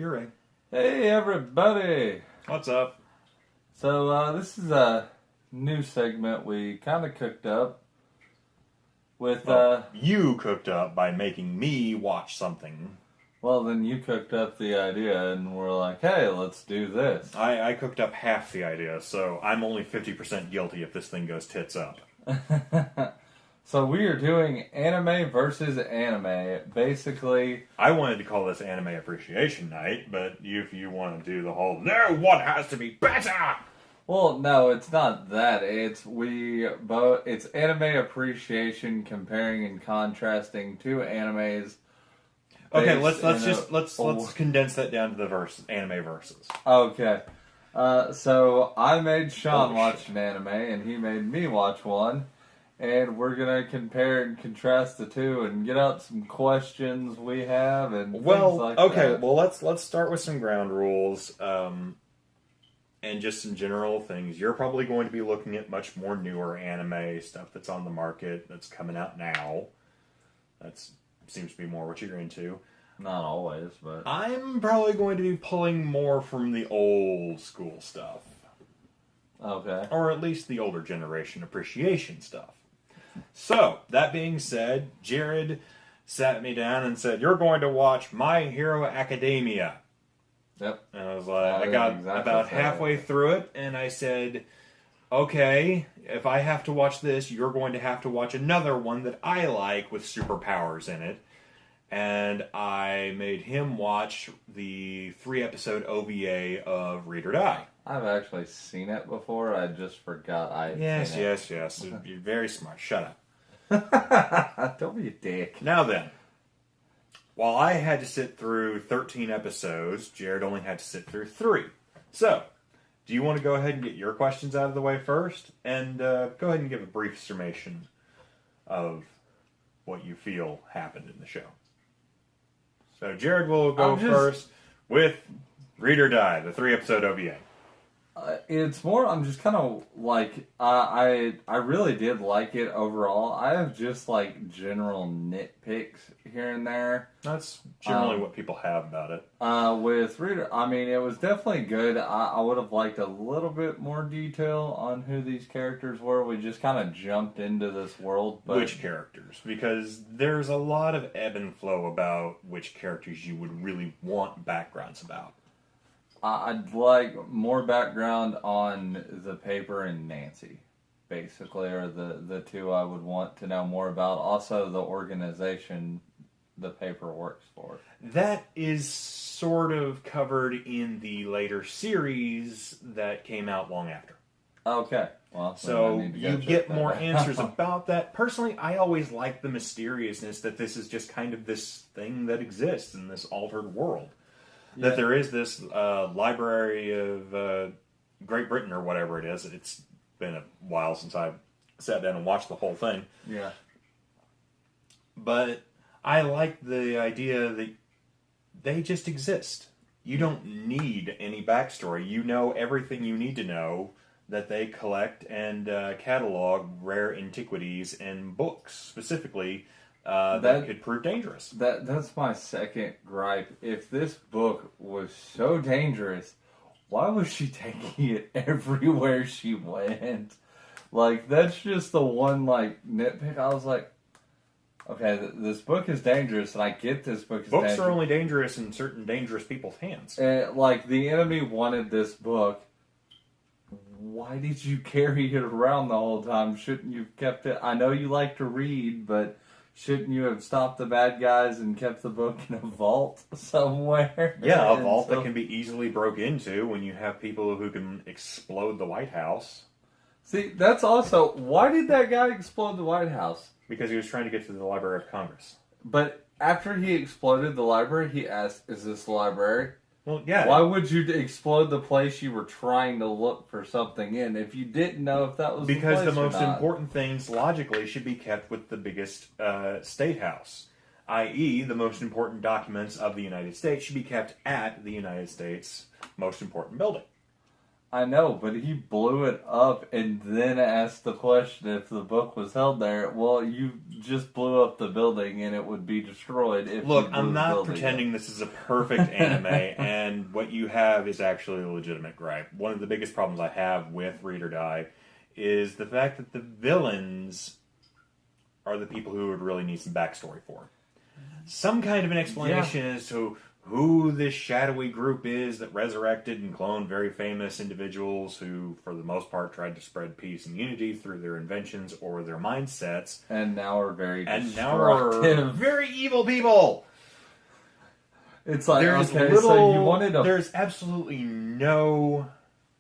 Puree. Hey everybody! What's up? So this is a new segment we kind of cooked up with. You cooked up by making me watch something. Well, then you cooked up the idea, and we're like, "Hey, let's do this." I cooked up half the idea, so I'm only 50% guilty if this thing goes tits up. So we are doing anime versus anime. Basically, I wanted to call this Anime Appreciation Night, but if you want to do the whole "no, one has to be better." well, no, it's not that. It's It's anime appreciation, comparing and contrasting two animes. Okay, let's condense that down to the anime verses. Okay. So I made Sean watch shit. an anime, and he made me watch one. And we're going to compare and contrast the two and get out some questions we have and things like that. Well, let's start with some ground rules and just some general things. You're probably going to be looking at much more newer anime, stuff that's on the market, that's coming out now. That seems to be more what you're into. Not always, but... I'm probably going to be pulling more from the old school stuff. Okay. Or at least the older generation appreciation stuff. So, that being said, Jared sat me down and said, "You're going to watch My Hero Academia." Yep. And I was like, I got about halfway through it, and I said, "Okay, if I have to watch this, you're going to have to watch another one that I like with superpowers in it." And I made him watch the 3-episode OVA of Read or Die. I've actually seen it before. I just forgot I had seen it. Yes. You're very smart. Shut up. Don't be a dick. Now then, while I had to sit through 13 episodes, Jared only had to sit through 3. So, do you want to go ahead and get your questions out of the way first? And go ahead and give a brief summation of what you feel happened in the show. So, Jared will go first with Read or Die, the 3-episode OVA. It's more, I'm just kind of like, I really did like it overall. I have just like general nitpicks here and there. That's generally what people have about it. With Reader, I mean, it was definitely good. I would have liked a little bit more detail on who these characters were. We just kind of jumped into this world. But which characters? Because there's a lot of ebb and flow about which characters you would really want backgrounds about. I'd like more background on the paper and Nancy, basically, are the two I would want to know more about. Also, the organization the paper works for. That is sort of covered in the later series that came out long after. Okay. Well, so you get more answers about that. Personally, I always like the mysteriousness that this is just kind of this thing that exists in this altered world. Yeah. That there is this library of Great Britain or whatever it is. It's been a while since I sat down and watched the whole thing. Yeah. But I like the idea that they just exist. You don't need any backstory. You know everything you need to know, that they collect and catalog rare antiquities and books, specifically, that could prove dangerous. That's my second gripe. If this book was so dangerous, why was she taking it everywhere she went? Like, that's just the one, like, nitpick. I was like, okay, this book is dangerous, and I get this book is dangerous. Books are only dangerous in certain dangerous people's hands. Like, the enemy wanted this book. Why did you carry it around the whole time? Shouldn't you have kept it? I know you like to read, but shouldn't you have stopped the bad guys and kept the book in a vault somewhere? Yeah, a vault that can be easily broke into when you have people who can explode the White House. See, that's also... Why did that guy explode the White House? Because he was trying to get to the Library of Congress. But after he exploded the library, he asked, "Is this the library?" Well, yeah. Why would you explode the place you were trying to look for something in if you didn't know if that was the place or not? Because the most important things, logically, should be kept with the biggest state house. I.e., the most important documents of the United States should be kept at the United States' most important building. I know, but he blew it up and then asked the question if the book was held there. Well, you just blew up the building and it would be destroyed if Look, you blew I'm the not building pretending up. this is a perfect anime, and what you have is actually a legitimate gripe. One of the biggest problems I have with Read or Die is the fact that the villains are the people who would really need some backstory for. Some kind of an explanation as to who this shadowy group is that resurrected and cloned very famous individuals who, for the most part, tried to spread peace and unity through their inventions or their mindsets. And now are very And now are destructive. very evil people! It's like, There's okay, so you wanted a There's absolutely no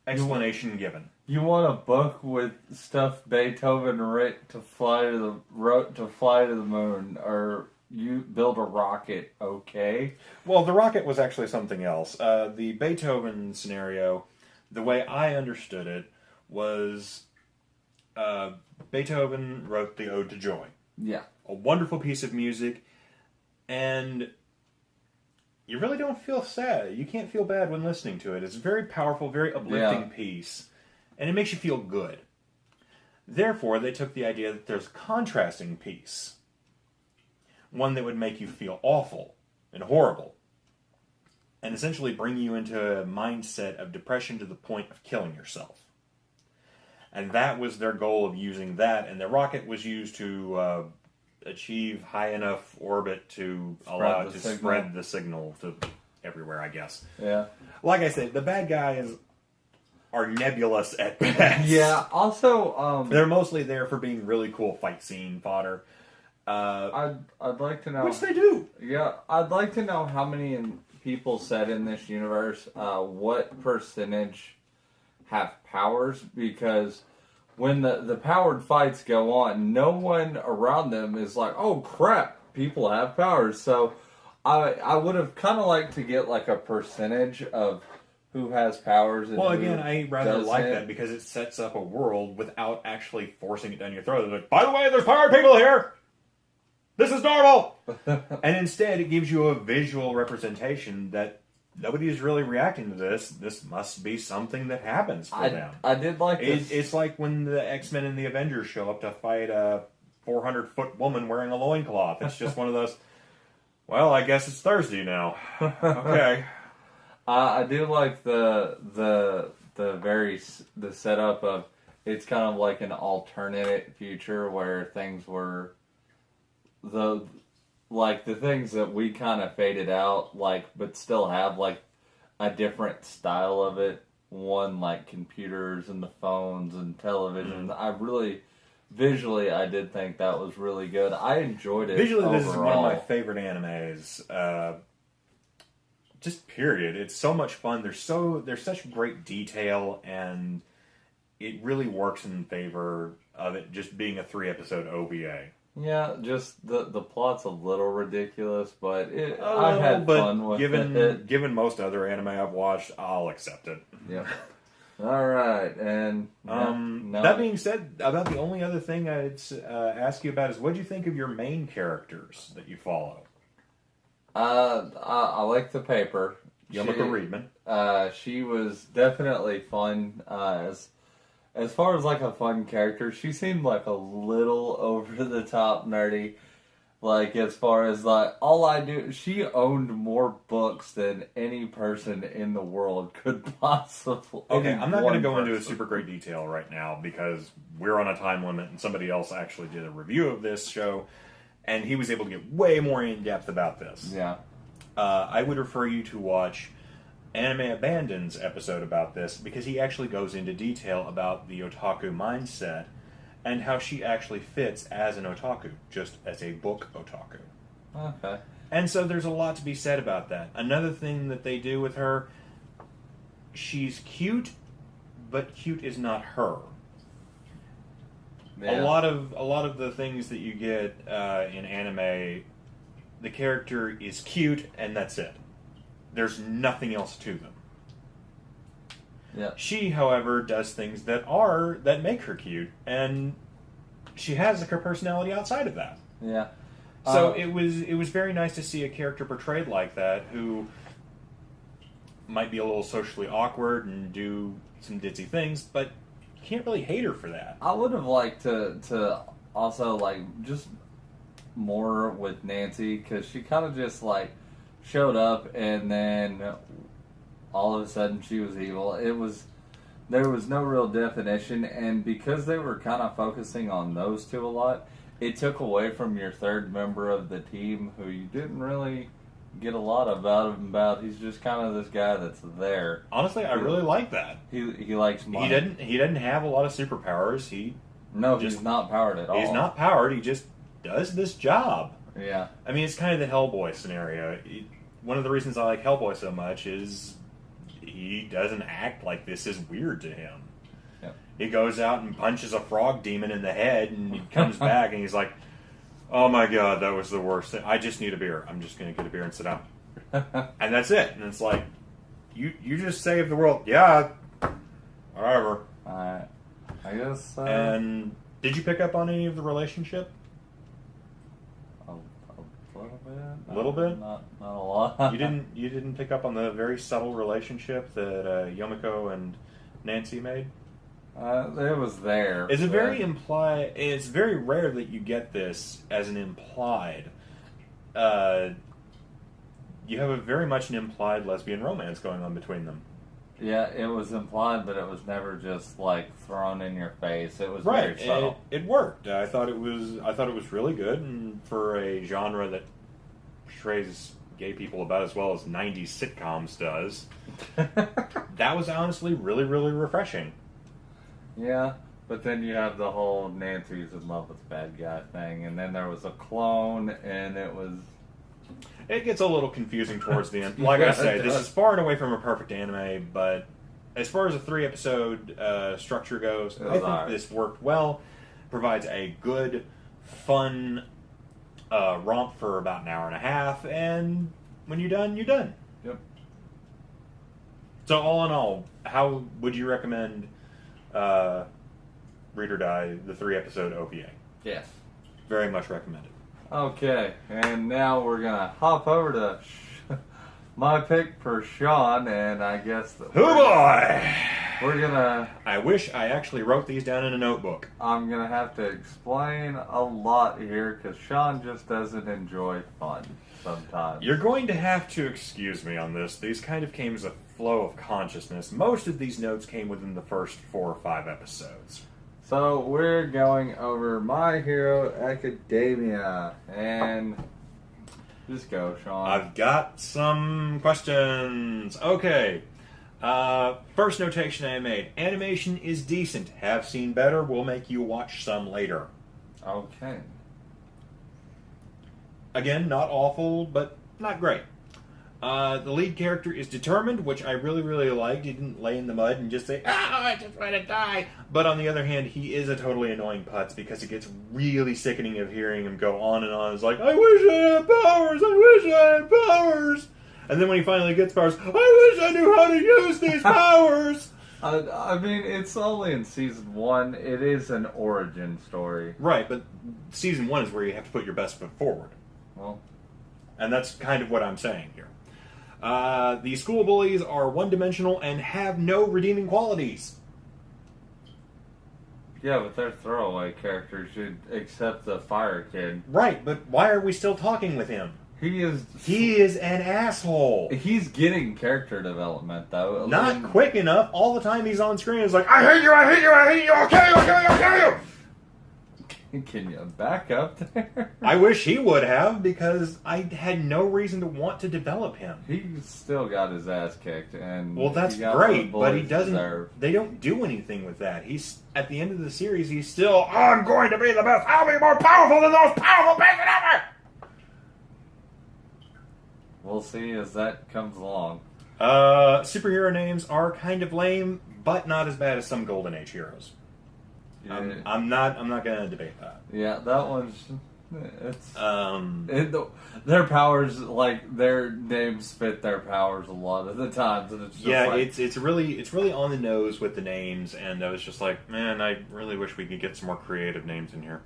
explanation given. You want a book with stuff Beethoven wrote to fly to the moon, or you build a rocket, okay? Well, the rocket was actually something else. The Beethoven scenario, the way I understood it, was Beethoven wrote the Ode to Joy. Yeah. A wonderful piece of music, and you really don't feel sad. You can't feel bad when listening to it. It's a very powerful, very uplifting piece, and it makes you feel good. Therefore, they took the idea that there's a contrasting piece. One that would make you feel awful and horrible. And essentially bring you into a mindset of depression to the point of killing yourself. And that was their goal of using that. And the rocket was used to achieve high enough orbit to allow it to spread the signal to everywhere, I guess. Yeah. Like I said, the bad guys are nebulous at best. Yeah, also, they're mostly there for being really cool fight scene fodder. I'd like to know... Which they do. Yeah, I'd like to know how many people said in this universe, what percentage have powers, because when the powered fights go on, no one around them is like, oh crap, people have powers. So I would have kind of liked to get like a percentage of who has powers. And well, again, I rather like doesn't. that because it sets up a world without actually forcing it down your throat. They're like, by the way, there's powered people here! This is normal! And instead, it gives you a visual representation that nobody is really reacting to this. This must be something that happens for them. I did like this. It's like when the X-Men and the Avengers show up to fight a 400-foot woman wearing a loincloth. It's just one of those, well, I guess it's Thursday now. Okay. I do like the setup of, it's kind of like an alternate future where things were the things that we kind of faded out, like, but still have like a different style of it. One, like computers and the phones and television. Mm-hmm. I really visually, I did think that was really good. I enjoyed it. Visually, overall. this is one of my favorite animes. Just period. It's so much fun. There's such great detail, and it really works in favor of it just being a 3-episode OVA. Yeah, just the plot's a little ridiculous, but I had fun with it. Given most other anime I've watched, I'll accept it. Yep. All right, and that being said, about the only other thing I'd ask you about is, what do you think of your main characters that you follow? I like the paper. Yumiko Reedman. She was definitely fun. As far as like a fun character, she seemed like a little over the top nerdy. Like, as far as like, she owned more books than any person in the world could possibly. Okay, I'm not going to go into a super great detail right now because we're on a time limit and somebody else actually did a review of this show and he was able to get way more in depth about this. Yeah. I would refer you to watch Anime Abandon's episode about this because he actually goes into detail about the otaku mindset and how she actually fits as an otaku, just as a book otaku. Okay. And so there's a lot to be said about that. Another thing that they do with her, she's cute, but cute is not her. Yeah. A lot of the things that you get in anime, the character is cute and that's it. There's nothing else to them. Yeah. She, however, does things that make her cute, and she has her personality outside of that. Yeah. So it was very nice to see a character portrayed like that, who might be a little socially awkward and do some ditzy things, but you can't really hate her for that. I would have liked to also like just more with Nancy, because she kind of just like showed up and then all of a sudden she was evil. There was no real definition, and because they were kind of focusing on those two a lot, it took away from your third member of the team, who you didn't really get a lot about him. He's just kind of this guy that's there. Honestly, I really like that. He likes money. He didn't have a lot of superpowers. He's just not powered at all. He's not powered. He just does this job. Yeah. I mean, it's kind of the Hellboy scenario. One of the reasons I like Hellboy so much is he doesn't act like this is weird to him. Yep. He goes out and punches a frog demon in the head, and he comes back and he's like, "Oh my god, that was the worst thing. I just need a beer. I'm just going to get a beer and sit down." And that's it. And it's like, you just saved the world. Yeah, whatever. I guess. And did you pick up on any of the relationship? A little bit? Not a lot. You didn't pick up on the very subtle relationship that Yomiko and Nancy made? It was there. It's It's very rare that you get this as an implied. You have a very much an implied lesbian romance going on between them. Yeah, it was implied, but it was never just like thrown in your face. It was Right. very subtle. It worked. I thought it was really good, and for a genre that portrays gay people about as well as 90s sitcoms does, that was honestly really, really refreshing. Yeah, but then you have the whole Nancy's in love with the bad guy thing, and then there was a clone, and it gets a little confusing towards the end. Like I say, this is far and away from a perfect anime, but as far as a 3-episode structure goes, I think this worked well. Provides a good, fun romp for about an hour and a half, and when you're done, you're done. Yep. So all in all, how would you recommend Read or Die, the 3-episode OVA? Yes. Very much recommended. Okay, and now we're gonna hop over to my pick for Sean, and I guess Oh boy! We're gonna. I wish I actually wrote these down in a notebook. I'm gonna have to explain a lot here because Sean just doesn't enjoy fun sometimes. You're going to have to excuse me on this. These kind of came as a flow of consciousness. Most of these notes came within the first 4 or 5 episodes. So we're going over My Hero Academia, and just go, Sean. I've got some questions. Okay. First notation I made. Animation is decent. Have seen better. We'll make you watch some later. Okay. Again, not awful, but not great. The lead character is determined, which I really, really liked. He didn't lay in the mud and just say, I just want to die. But on the other hand, he is a totally annoying putz because it gets really sickening of hearing him go on and on. It's like, I wish I had powers, I wish I had powers. And then when he finally gets powers, I wish I knew how to use these powers. I mean, it's only in season 1. It is an origin story. Right, but season 1 is where you have to put your best foot forward. Well, and that's kind of what I'm saying here. The school bullies are one-dimensional and have no redeeming qualities. Yeah, but they're throwaway characters, except the fire kid. Right, but why are we still talking with him? He is an asshole. He's getting character development, though. Not quick enough. All the time he's on screen, it's like, I hate you, I hate you, I hate you, I'll kill you, I'll kill you, I'll kill you! Can you back up there? I wish he would have, because I had no reason to want to develop him. He's still got his ass kicked, and well, that's great, but he doesn't. They don't do anything with that. He's at the end of the series. He's still, I'm going to be the best. I'll be more powerful than those powerful people ever. We'll see as that comes along. Superhero names are kind of lame, but not as bad as some Golden Age heroes. Yeah. I'm not going to debate that. Yeah, that one's. Their powers, like their names fit their powers a lot of the times, and it's just it's really on the nose with the names, and I was just like, man, I really wish we could get some more creative names in here.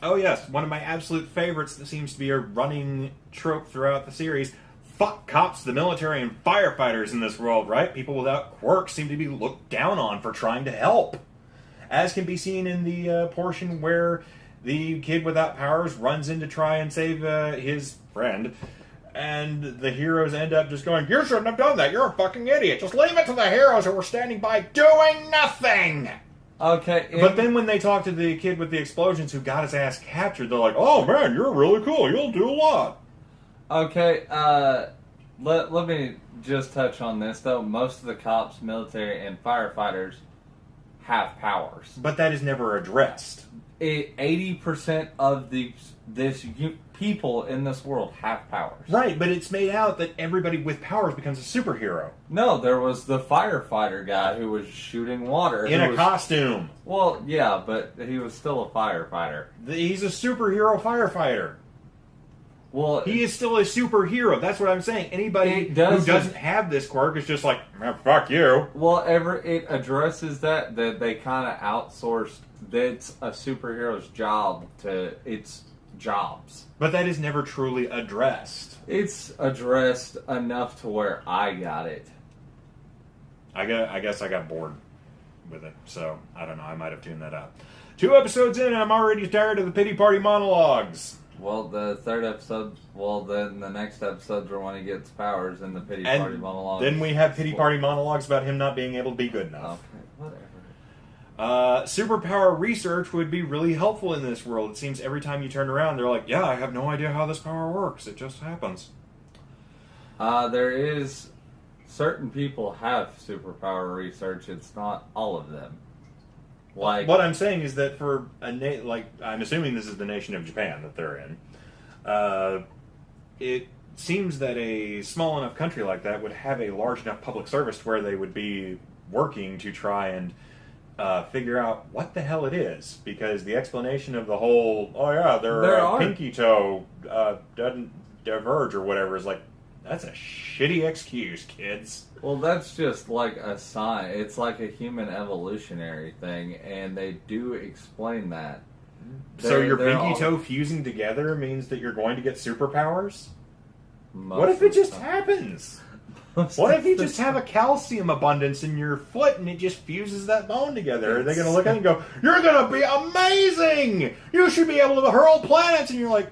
Oh yes, one of my absolute favorites that seems to be a running trope throughout the series: fuck cops, the military, and firefighters in this world, right? People without quirks seem to be looked down on for trying to help. As can be seen in the portion where the kid without powers runs in to try and save his friend, and the heroes end up just going, "You shouldn't have done that, you're a fucking idiot. Just leave it to the heroes who were standing by doing nothing." Okay. But then when they talk to the kid with the explosions who got his ass captured, they're like, "Oh man, you're really cool, you'll do a lot." Okay, let me just touch on this, though. Most of the cops, military, and firefighters have powers. But that is never addressed. 80% of people in this world have powers. Right, but it's made out that everybody with powers becomes a superhero. No, there was the firefighter guy who was shooting water. In a costume. Well, yeah, but he was still a firefighter. He's a superhero firefighter. Well, he is still a superhero. That's what I'm saying. Anybody who doesn't have this quirk is just like, fuck you. Well, it addresses that they kind of outsourced. That's a superhero's job to its jobs. But that is never truly addressed. It's addressed enough to where I got it. I guess I got bored with it, so I don't know. I might have tuned that out. 2 episodes in, and I'm already tired of the pity party monologues. Well, the 3rd episode, then the next episode's where when he gets powers and the pity party monologues. Then we have pity party monologues about him not being able to be good enough. Okay, whatever. Superpower research would be really helpful in this world. It seems every time you turn around, they're like, "Yeah, I have no idea how this power works. It just happens." There is certain people have superpower research. It's not all of them. Like what I'm saying is that for I'm assuming this is the nation of Japan that they're in. It seems that a small enough country like that would have a large enough public service to where they would be working to try and figure out what the hell it is, because the explanation of the whole, their pinky toe doesn't diverge or whatever is like, that's a shitty excuse, kids. Well, that's just like a sign. It's like a human evolutionary thing, and they do explain that. So your pinky toe fusing together means that you're going to get superpowers? What if it just happens? What if you just have a calcium abundance in your foot and it just fuses that bone together? Are they going to look at it and go, "You're going to be amazing! You should be able to hurl planets!" And you're like,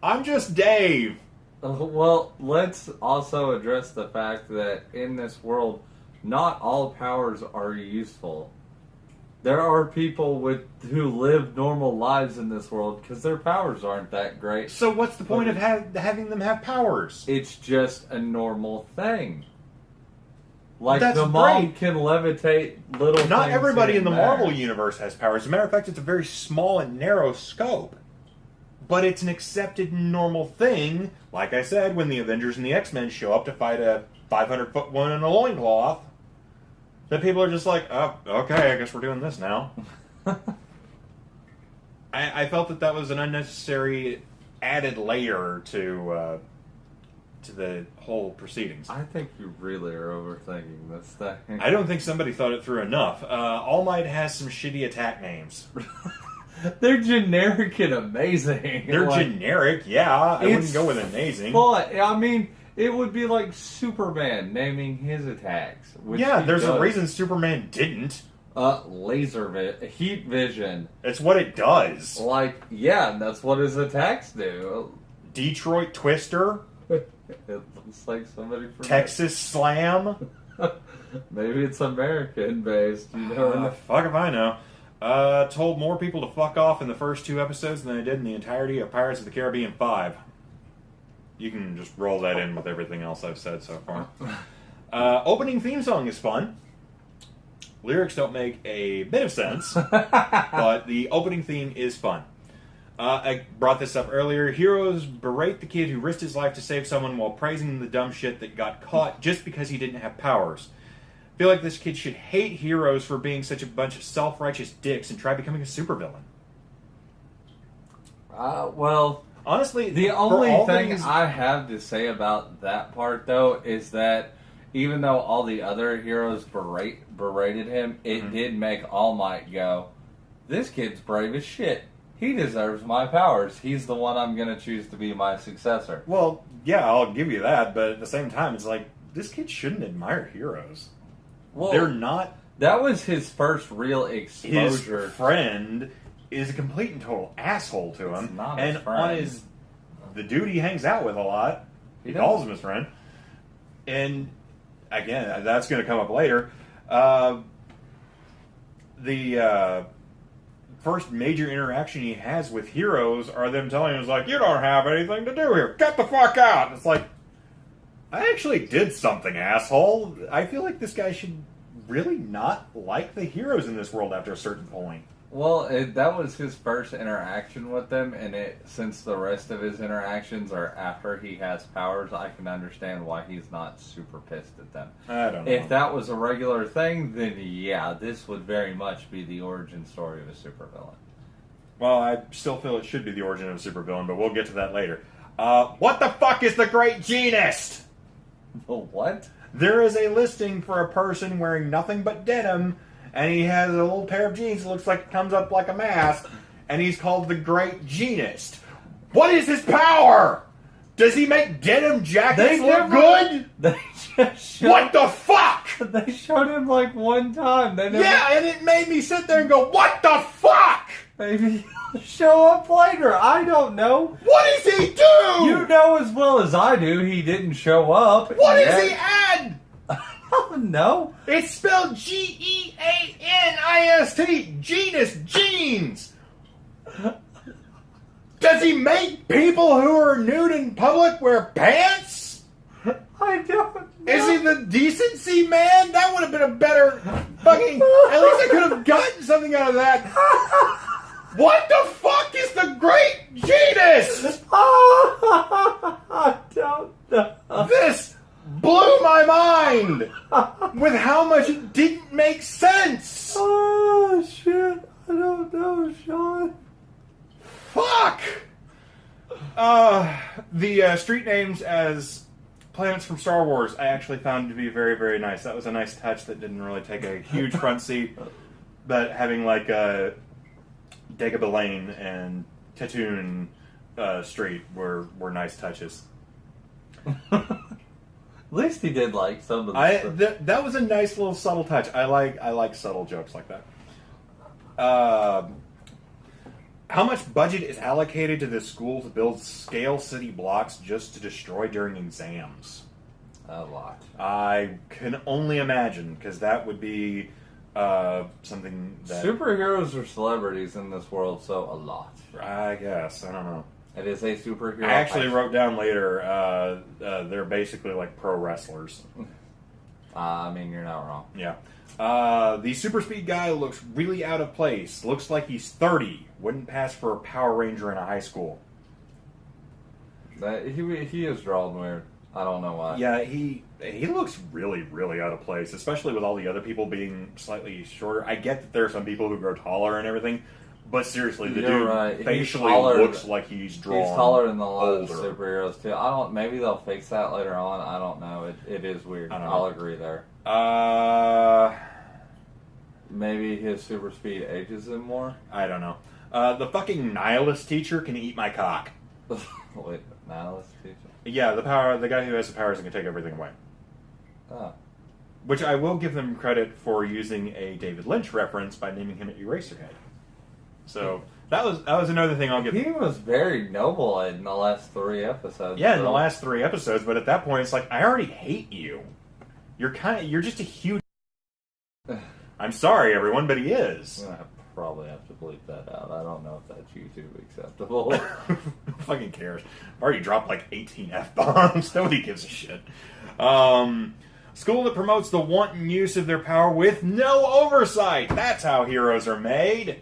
"I'm just Dave." Well, let's also address the fact that in this world, not all powers are useful. There are people who live normal lives in this world because their powers aren't that great. So what's the point of having them have powers? It's just a normal thing. Like That's the mom great. can levitate little Not things everybody in the there. Marvel universe has powers. As a matter of fact, it's a very small and narrow scope. But it's an accepted normal thing. Like I said, when the Avengers and the X-Men show up to fight a 500-foot one in a loincloth, that people are just like, "Oh, okay, I guess we're doing this now." I felt that was an unnecessary added layer to the whole proceedings. I think you really are overthinking this thing. I don't think somebody thought it through enough. All Might has some shitty attack names. They're generic and amazing. They're generic, yeah. I wouldn't go with amazing. But, I mean, it would be like Superman naming his attacks. There's a reason Superman didn't. Heat vision. It's what it does. That's what his attacks do. Detroit Twister. It looks like somebody from Texas Slam. Maybe it's American based. You never know. Fuck if I know. Told more people to fuck off in the first 2 episodes than they did in the entirety of Pirates of the Caribbean 5. You can just roll that in with everything else I've said so far. Opening theme song is fun. Lyrics don't make a bit of sense, but the opening theme is fun. I brought this up earlier. Heroes berate the kid who risked his life to save someone while praising the dumb shit that got caught just because he didn't have powers. I feel like this kid should hate heroes for being such a bunch of self-righteous dicks and try becoming a supervillain. Honestly, the only thing I have to say about that part, though, is that even though all the other heroes berated him, it did make All Might go, "This kid's brave as shit." he deserves my powers. He's the one I'm going to choose to be my successor. Well, yeah, I'll give you that, but at the same time, it's like, this kid shouldn't admire heroes. Well, They're not. that was his first real exposure. His friend is a complete and total asshole to him. It's not and his friend. on the dude he hangs out with a lot, he does. calls him his friend. And again, that's going to come up later. The first major interaction he has with heroes are them telling him, like, you don't have anything to do here. Get the fuck out. And it's like, I actually did something, asshole. I feel like this guy should really not like the heroes in this world after a certain point. Well, that was his first interaction with them, and since the rest of his interactions are after he has powers, I can understand why he's not super pissed at them. I don't know. If that was a regular thing, then yeah, this would very much be the origin story of a supervillain. Well, I still feel it should be the origin of a supervillain, but we'll get to that later. What the fuck is the Great Genist? The what? There is a listing for a person wearing nothing but denim, and he has a little pair of jeans that looks like it comes up like a mask, and he's called the Great Genist. What is his power? Does he make denim jackets look good? They just showed, What the fuck? They showed him like one time. They never, Yeah, and it made me sit there and go, what the fuck? Maybe he'll show up later. I don't know. What does he do? You know as well as I do he didn't show up. What yet. does he add? I don't know. It's spelled Geanist. Genus. Jeans. Does he make people who are nude in public wear pants? I don't know. Is he the decency man? That would have been a better fucking... At least I could have gotten something out of that. What the fuck is the Great Genus? I don't know. This blew my mind with how much it didn't make sense. Oh, shit. I don't know, Sean. Fuck! The street names as planets from Star Wars I actually found to be very, very nice. That was a nice touch that didn't really take a huge front seat, but having like Dagobah Lane and Tatooine Street were nice touches. At least he did like some of the stuff. That was a nice little subtle touch. I like subtle jokes like that. How much budget is allocated to this school to build scale city blocks just to destroy during exams? A lot. I can only imagine, because that would be something that... Superheroes are celebrities in this world, so a lot. I guess. I don't know. It is a superhero. I actually wrote down later, they're basically like pro wrestlers. I mean, you're not wrong. Yeah. The super speed guy looks really out of place. Looks like he's 30. Wouldn't pass for a Power Ranger in a high school. He is drawn weird. I don't know why. Yeah, he looks really, really out of place, especially with all the other people being slightly shorter. I get that there are some people who grow taller and everything, but seriously, the You're dude right. facially looks like he's drawn He's taller than a lot of older. superheroes too. I don't. Maybe they'll fix that later on. I don't know. It is weird. I don't know. I'll agree there. Maybe his super speed ages him more. I don't know. The fucking nihilist teacher can eat my cock. Wait, nihilist teacher. Yeah, the guy who has the powers and can take everything away. Oh. Which I will give them credit for using a David Lynch reference by naming him Eraserhead. So that was another thing I'll give. He was very noble in the last 3 episodes. Yeah, in the last 3 episodes, but at that point it's like, I already hate you. You're just a huge... I'm sorry, everyone, but he is. I probably have to bleep that out. I don't know if that's YouTube acceptable. Who fucking cares? I've already dropped like 18 F-bombs. Nobody gives a shit. School that promotes the wanton use of their power with no oversight. That's how heroes are made.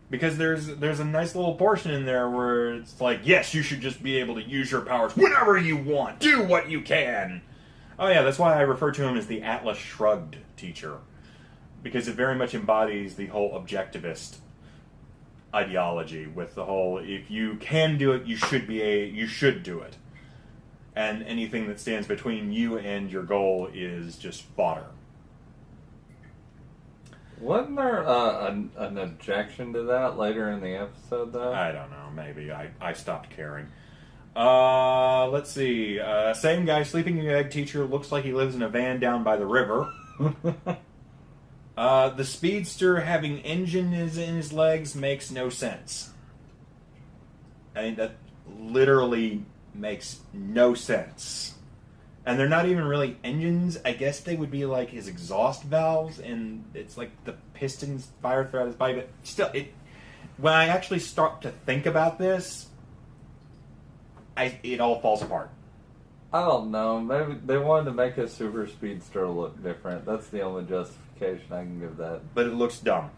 Because there's a nice little portion in there where it's like, yes, you should just be able to use your powers whenever you want. Do what you can. Oh yeah, that's why I refer to him as the Atlas Shrugged teacher. Because it very much embodies the whole objectivist ideology with the whole, if you can do it, you should do it. And anything that stands between you and your goal is just fodder. Wasn't there an objection to that later in the episode, though? I don't know. Maybe I stopped caring. Let's see. Same guy, sleeping egg teacher, looks like he lives in a van down by the river. The speedster having engine in his legs makes no sense. I mean, that literally makes no sense. And they're not even really engines. I guess they would be like his exhaust valves, and it's like the pistons fire throughout his body. But still, when I actually start to think about this, it all falls apart. I don't know. Maybe they wanted to make a super speedster look different. That's the only justification I can give that. But it looks dumb.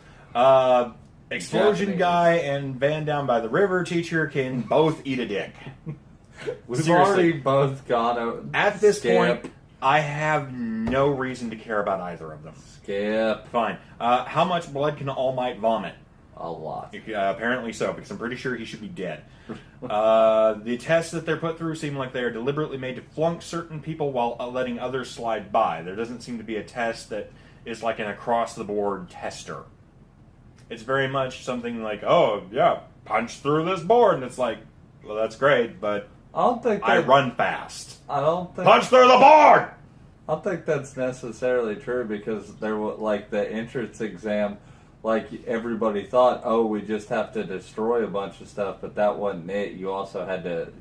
Explosion Japanese. guy and van down by the river teacher can both eat a dick. We've Seriously. already both gone At this Skip. point, I have no reason to care about either of them. Skip. Fine. How much blood can All Might vomit? A lot. Apparently so, because I'm pretty sure he should be dead. The tests that they're put through seem like they are deliberately made to flunk certain people while letting others slide by. There doesn't seem to be a test that is like an across-the-board tester. It's very much something like, oh, yeah, punch through this board. And it's like, well, that's great, but I don't think I run fast. I don't think. Punch through the board! I don't think that's necessarily true because there was like the entrance exam. Like everybody thought, oh, we just have to destroy a bunch of stuff, but that wasn't it. You also had to,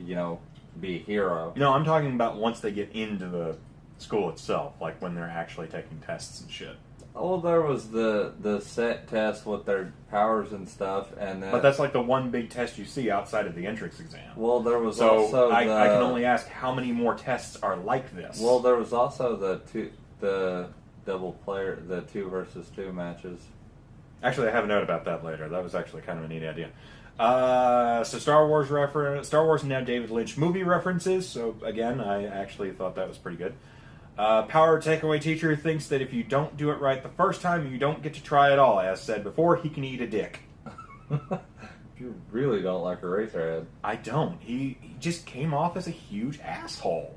be a hero. No, I'm talking about once they get into the school itself, like when they're actually taking tests and shit. Oh, there was the set test with their powers and stuff, and then, But that's like the one big test you see outside of the entrance exam. well, there was So also I can only ask how many more tests are like this. well, there was also the double player, the 2 versus 2 matches. Actually, I have a note about that later. That was actually kind of a neat idea. So Star Wars and now David Lynch movie references. So again, I actually thought that was pretty good. Power takeaway teacher thinks that if you don't do it right the first time, you don't get to try at all. As said before, he can eat a dick. You really don't like Eraserhead. I don't. He just came off as a huge asshole.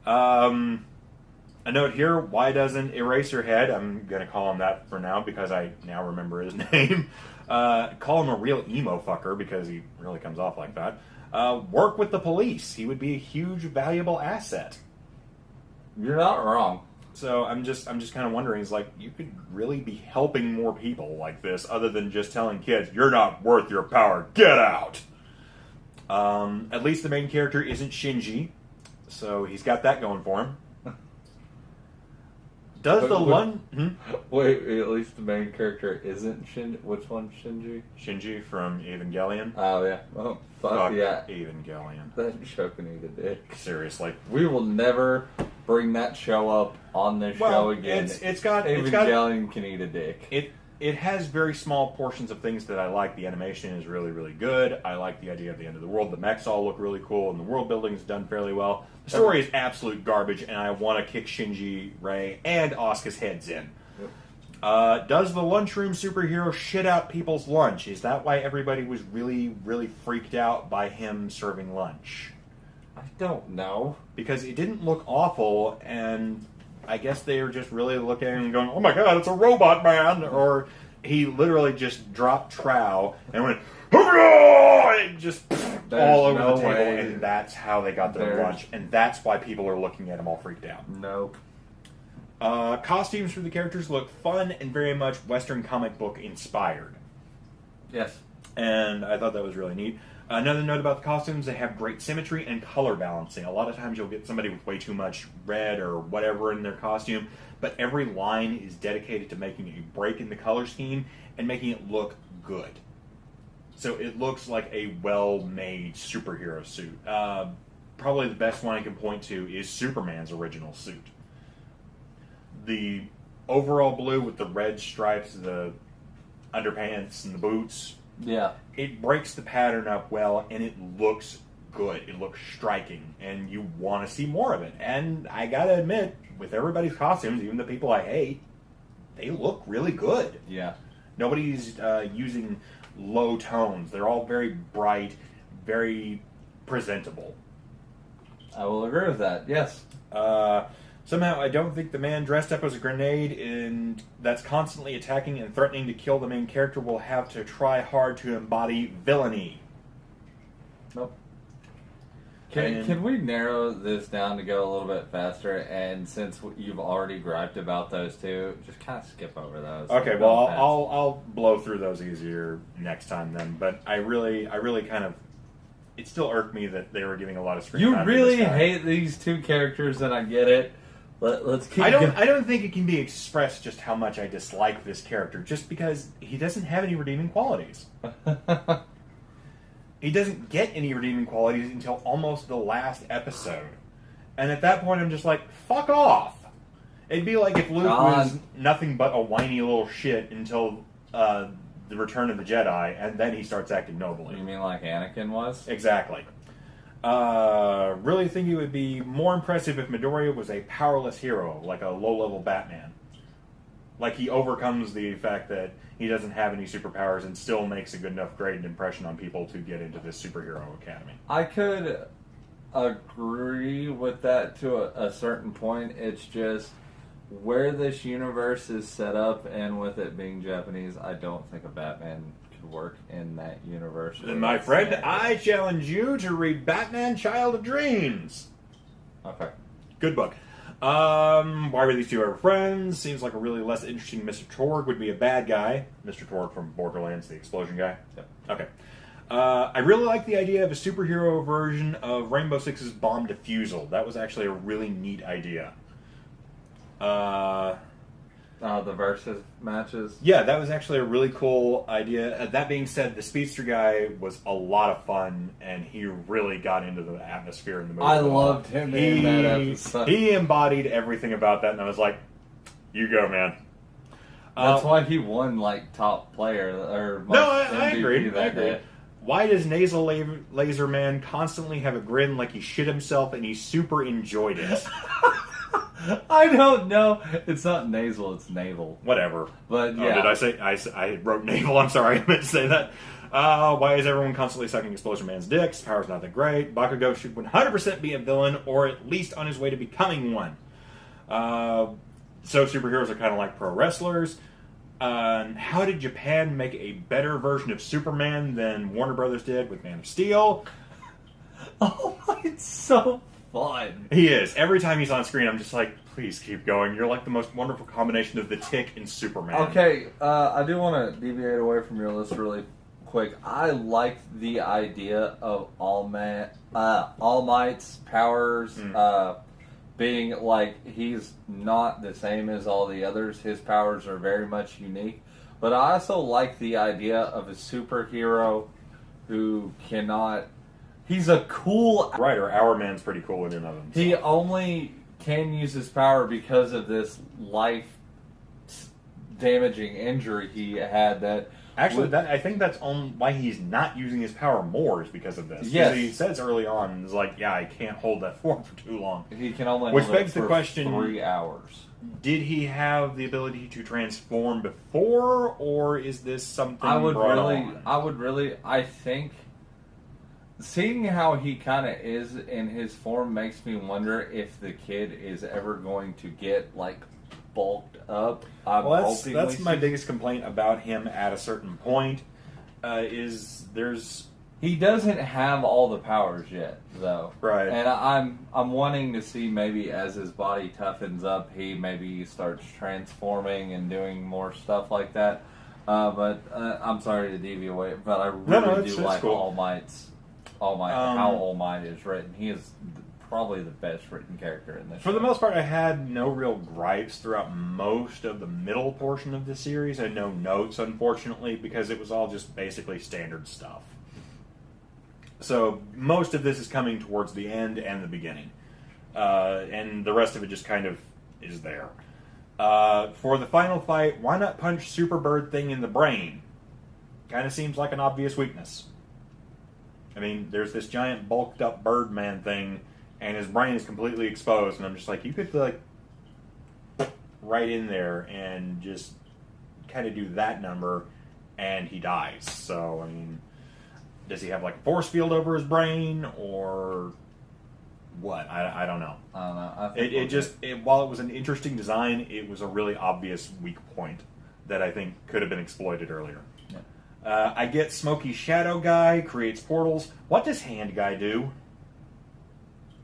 A note here, why doesn't Eraserhead, I'm going to call him that for now because I now remember his name, call him a real emo fucker because he really comes off like that, work with the police. He would be a huge, valuable asset. You're not wrong. So I'm just kind of wondering, it's like, you could really be helping more people like this other than just telling kids, you're not worth your power, get out! At least the main character isn't Shinji, so he's got that going for him. Does the one... Wait, at least the main character isn't Shinji? Which one's Shinji? Shinji from Evangelion? Oh, yeah. Oh, fuck yeah. Evangelion. That show can eat a dick. Seriously. We will never bring that show up on this show again. It's got Evangelion can eat a dick. It has very small portions of things that I like. The animation is really, really good. I like the idea of the end of the world. The mechs all look really cool, and the world building is done fairly well. The story is absolute garbage, and I want to kick Shinji, Rei, and Asuka's heads in. Yep. Does the lunchroom superhero shit out people's lunch? Is that why everybody was really, really freaked out by him serving lunch? I don't know. Because it didn't look awful, and I guess they were just really looking and going, oh my god, it's a robot man! Or he literally just dropped trow and went, hurrah! And just all over no the table, way. and that's how they got their lunch, and that's why people are looking at him all freaked out. Nope. Costumes for the characters look fun and very much Western comic book inspired. Yes. And I thought that was really neat. Another note about the costumes, they have great symmetry and color balancing. A lot of times you'll get somebody with way too much red or whatever in their costume, but every line is dedicated to making a break in the color scheme and making it look good. So it looks like a well-made superhero suit. Probably the best one I can point to is Superman's original suit. The overall blue with the red stripes, the underpants and the boots, Yeah. it breaks the pattern up well, and it looks good. It looks striking, and you want to see more of it. And I gotta admit, with everybody's costumes, even the people I hate, they look really good. Yeah. Nobody's using low tones. They're all very bright, very presentable. I will agree with that. Yes. Somehow, I don't think the man dressed up as a grenade and that's constantly attacking and threatening to kill the main character will have to try hard to embody villainy. Nope. And- Can we narrow this down to go a little bit faster? And since you've already griped about those two, just kind of skip over those. Okay, Go well, fast. I'll blow through those easier next time then. But I really kind of, it still irked me that they were giving a lot of screen You time to really this guy. hate these two characters, and I get it. Let's keep. I going. don't think it can be expressed just how much I dislike this character, just because he doesn't have any redeeming qualities. He doesn't get any redeeming qualities until almost the last episode. And at that point, I'm just like, fuck off. It'd be like if Luke was nothing but a whiny little shit until the Return of the Jedi, and then he starts acting nobly. You mean like Anakin was? Exactly. Really think it would be more impressive if Midoriya was a powerless hero, like a low-level Batman. Like he overcomes the fact that he doesn't have any superpowers and still makes a good enough grade and impression on people to get into this superhero academy. I could agree with that to a certain point. It's just where this universe is set up, and with it being Japanese, I don't think a Batman could work in that universe. Then, my friend, I challenge you to read Batman Child of Dreams. Okay. Good book. Why were these two ever friends? Seems like a really less interesting Mr. Torg would be a bad guy. Mr. Torg from Borderlands, the explosion guy. Yep. Okay. I really like the idea of a superhero version of Rainbow Six's bomb defusal. That was actually a really neat idea. The versus matches. Yeah, that was actually a really cool idea. That being said, the speedster guy was a lot of fun, and he really got into the atmosphere in the movie. I loved him in that episode. He embodied everything about that, and I was like, "You go, man." That's why he won like top player or most No, I MVP agree. that I agree. day. Why does Nasal Laser Man constantly have a grin like he shit himself and he super enjoyed it? I don't know. It's not nasal, it's navel. Whatever. But Oh, yeah. did I say I wrote navel? I'm sorry, I meant to say that. Why is everyone constantly sucking Explosion Man's dicks? Power's not that great. Bakugo should 100% be a villain, or at least on his way to becoming one. So superheroes are kind of like pro wrestlers. How did Japan make a better version of Superman than Warner Brothers did with Man of Steel? Oh, it's so fun. He is. Every time he's on screen, I'm just like, please keep going. You're like the most wonderful combination of the Tick and Superman. Okay, I do want to deviate away from your list really quick. I like the idea of All Might's powers being like he's not the same as all the others. His powers are very much unique. But I also like the idea of a superhero who cannot. He's a cool. Writer, Our Man's pretty cool in and of himself. He only can use his power because of this life-damaging injury he had. That Actually, I think that's why he's not using his power more is because of this. 'Cause Yes. he says early on, "Is like, yeah, I can't hold that form for too long." he can only. Which hold it begs the for question- 3 hours. Did he have the ability to transform before, or is this something I would brought really. on? I think. Seeing how he kind of is in his form makes me wonder if the kid is ever going to get like bulked up. I'm Well, hoping that's we my see- biggest complaint about him at a certain point. He doesn't have all the powers yet, though. Right. And I'm wanting to see maybe as his body toughens up, he maybe starts transforming and doing more stuff like that. But I'm sorry to deviate, but I really it's do like cool. All Might. How All Might is written. He is probably the best written character in this. For the show. most part, I had no real gripes throughout most of the middle portion of the series. I had no notes, unfortunately, because it was all just basically standard stuff. So most of this is coming towards the end and the beginning. And the rest of it just kind of is there. For the final fight, why not punch Super Bird Thing in the brain? Kind of seems like an obvious weakness. I mean, there's this giant bulked up Birdman thing, and his brain is completely exposed, and I'm just like, you could like right in there and just kind of do that number, and he dies. So, I mean, does he have like a force field over his brain, or what? I don't know. I don't know. I think While it was an interesting design, it was a really obvious weak point that I think could have been exploited earlier. Yeah. I get Smoky Shadow Guy creates portals. What does Hand Guy do?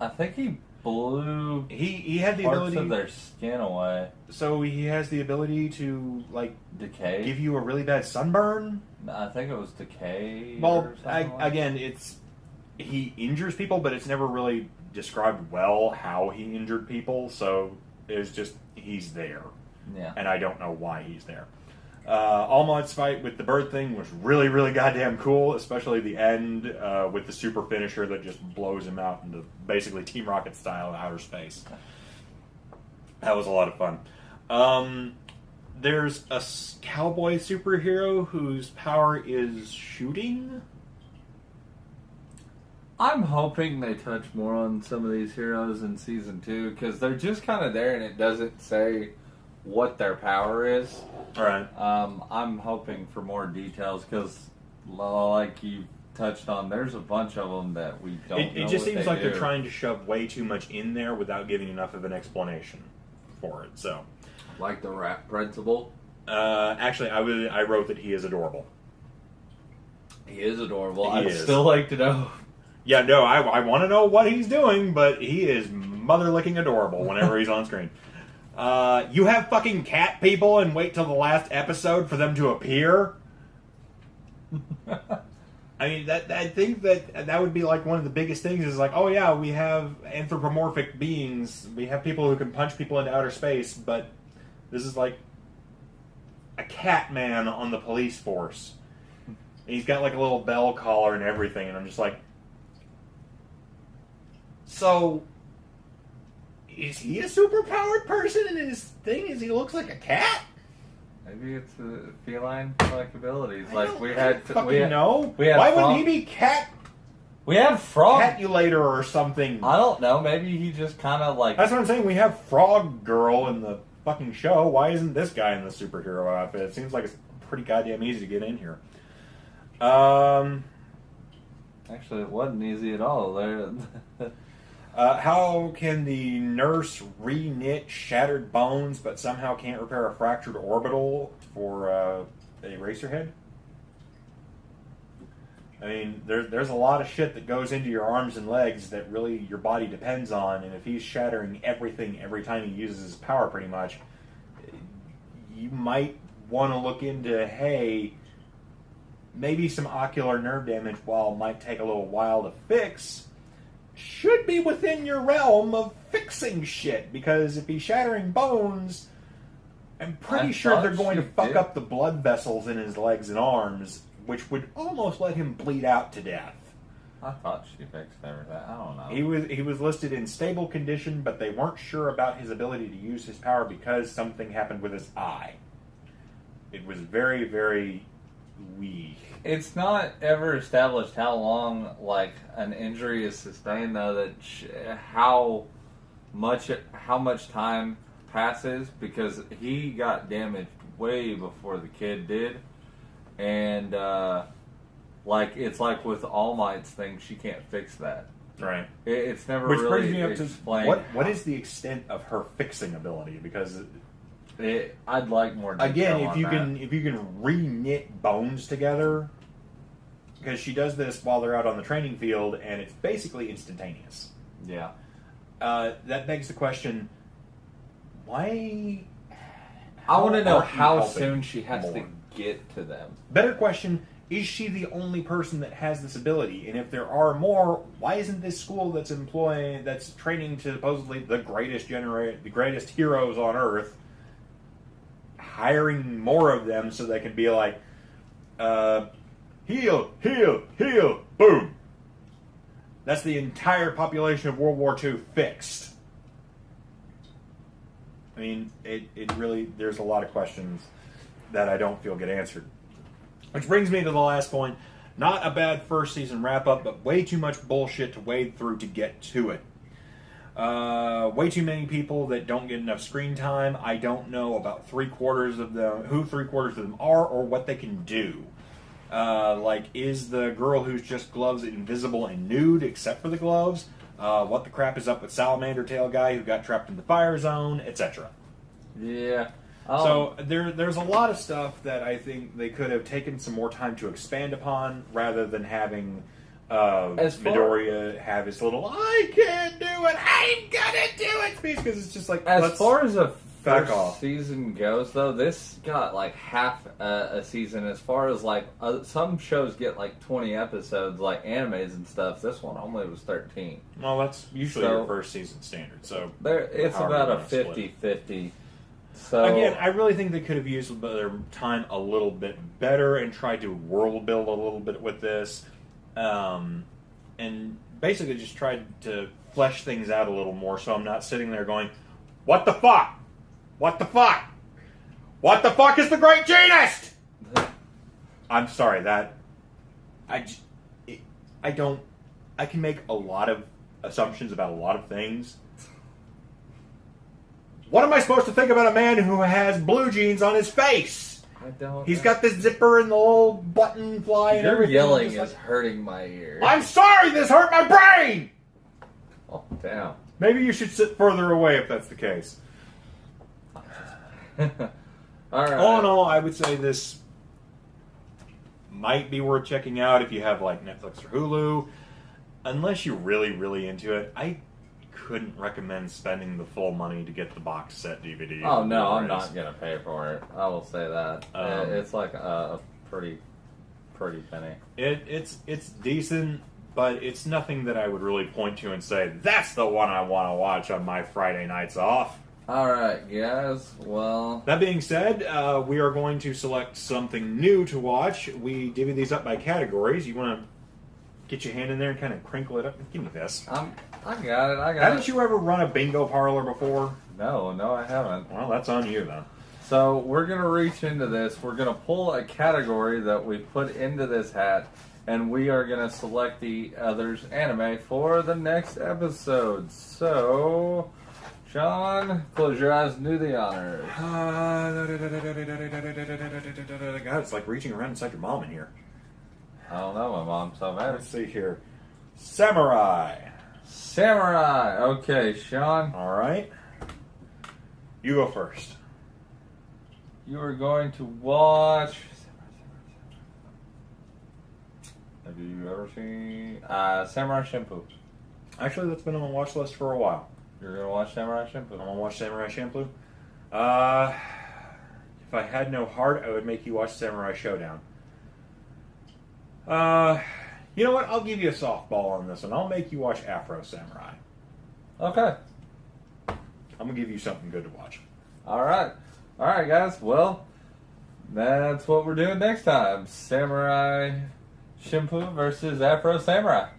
I think he blew He had the parts ability of their skin away. So he has the ability to like Decay. give you a really bad sunburn. I think it was decay. Well, or something like again, he injures people, but it's never really described well how he injured people. So it's just he's there, Yeah. and I don't know why he's there. All Might's fight with the bird thing was really, really goddamn cool, especially the end with the super finisher that just blows him out into basically Team Rocket style outer space. That was a lot of fun. There's a cowboy superhero whose power is shooting. I'm hoping they touch more on some of these heroes in season 2 because they're just kind of there and it doesn't say what their power is. All right. I'm hoping for more details because, like you touched on, there's a bunch of them that we don't know. It just what seems they like do. they're trying to shove way too much in there without giving enough of an explanation for it. So, Like the rat principle. actually, I wrote that he is adorable. He is adorable. He I'd is. still like to know. Yeah, no, I want to know what he's doing, but he is mother-licking adorable whenever he's on screen. You have fucking cat people and wait till the last episode for them to appear? I mean, I think that would be like one of the biggest things is like, oh yeah, we have anthropomorphic beings. We have people who can punch people into outer space, but this is like a cat man on the police force. And he's got like a little bell collar and everything, and I'm just like, so, is he a superpowered person and his thing is he looks like a cat? Maybe it's feline like abilities. I Like don't we had fucking know. we had Why frog- wouldn't he be We had frog. catulator or something? I don't know. Maybe he just kind of like. That's what I'm saying. We have Frog Girl in the fucking show. Why isn't this guy in the superhero outfit? It seems like it's pretty goddamn easy to get in here. Actually, it wasn't easy at all. How can the nurse re-knit shattered bones but somehow can't repair a fractured orbital for a Eraserhead? I mean, there's a lot of shit that goes into your arms and legs that really your body depends on, and if he's shattering everything every time he uses his power pretty much, you might want to look into, hey, maybe some ocular nerve damage, while it might take a little while to fix, should be within your realm of fixing shit, because if he's shattering bones, I'm pretty I sure they're thought going to she fuck did. up the blood vessels in his legs and arms, which would almost let him bleed out to death. I thought she fixed everything. I don't know. He was listed in stable condition, but they weren't sure about his ability to use his power because something happened with his eye. It was very, very weak. It's not ever established how long, like, an injury is sustained, though. How much time passes, because he got damaged way before the kid did, and like it's like with All Might's thing, she can't fix that. Right. It's never Which really brings me up to explained. what is the extent of her fixing ability? Because I'd like more detail again, on that. if you can re-knit bones together, because she does this while they're out on the training field, and it's basically instantaneous. Yeah. That begs the question: why? I want to know aren't you how helping soon she has more? to get to them. Better question: is she the only person that has this ability? And if there are more, why isn't this school that's training to supposedly the greatest heroes on Earth, hiring more of them so they can be like, heal, heal, heal, boom. That's the entire population of World War II fixed. I mean, it really, there's a lot of questions that I don't feel get answered. Which brings me to the last point. Not a bad first season wrap up, but way too much bullshit to wade through to get to it. Way too many people that don't get enough screen time. I don't know about who 3/4 of them are, or what they can do. Like, is the girl who's just gloves invisible and nude except for the gloves? what the crap is up with Salamander Tail guy who got trapped in the fire zone, etc. Yeah. So there's a lot of stuff that I think they could have taken some more time to expand upon rather than having Midoriya have his little "I can't do it, I'm gonna do it" speech, because it's just like, as far as a back first off. season goes, though, this got like half a season. As far as like some shows get like 20 episodes, like animes and stuff. This one only was 13. Well, that's usually So- your first season standard. So It's however about you a wanna split. 50-50. So again, I really think they could have used their time a little bit better and tried to world build a little bit with this, and basically just tried to flesh things out a little more. So I'm not sitting there going, "What the fuck? What the fuck? What the fuck is the Great Genist?" I'm sorry that I don't. I can make a lot of assumptions about a lot of things. What am I supposed to think about a man who has blue jeans on his face? I don't. He's got the zipper and the little button fly and Your everything. yelling Just is like, hurting my ear. I'm sorry, this hurt my brain! Oh, damn. Maybe you should sit further away if that's the case. All right. All in all, I would say this might be worth checking out if you have like Netflix or Hulu. Unless you're really, really into it, I couldn't recommend spending the full money to get the box set DVD. Oh no, I'm Blu-rays. not gonna pay for it. I will say that. It's like a pretty penny. It's decent, but it's nothing that I would really point to and say that's the one I want to watch on my Friday nights off. All right, guys. Well, That being said, we are going to select something new to watch. We divvy these up by categories. You want to get your hand in there and kind of crinkle it up? Give me this. I got it. Haven't you ever run a bingo parlor before? No, I haven't. Well, that's on you then. So we're gonna reach into this. We're gonna pull a category that we put into this hat, and we are gonna select the other's anime for the next episode. So, Sean, close your eyes and do the honors. God, it's like reaching around inside your mom in here. I don't know, my mom's so mad. Let's see here. Samurai. Samurai. Okay, Sean, All right. You go first. you are going to watch. Have you ever seen Samurai Champloo? Actually, that's been on my watch list for a while. You're gonna watch Samurai I'm Champloo. gonna watch Samurai Champloo. If I had no heart, I would make you watch Samurai Showdown. You know what? I'll give you a softball on this one. I'll make you watch Afro Samurai. Okay. I'm gonna give you something good to watch. All right, guys. Well, that's what we're doing next time: Samurai Champloo versus Afro Samurai.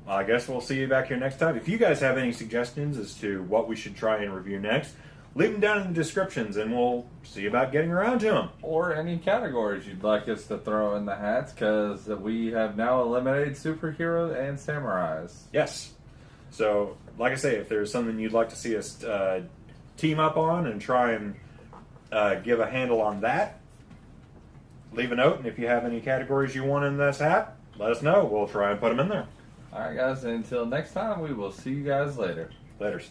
I guess we'll see you back here next time. If you guys have any suggestions as to what we should try and review next, leave them down in the descriptions, and we'll see about getting around to them. Or any categories you'd like us to throw in the hats, because we have now eliminated superheroes and samurais. Yes. So, like I say, if there's something you'd like to see us team up on and try and give a handle on that, leave a note. And if you have any categories you want in this hat, let us know. We'll try and put them in there. All right, guys. Until next time, we will see you guys later. Laters.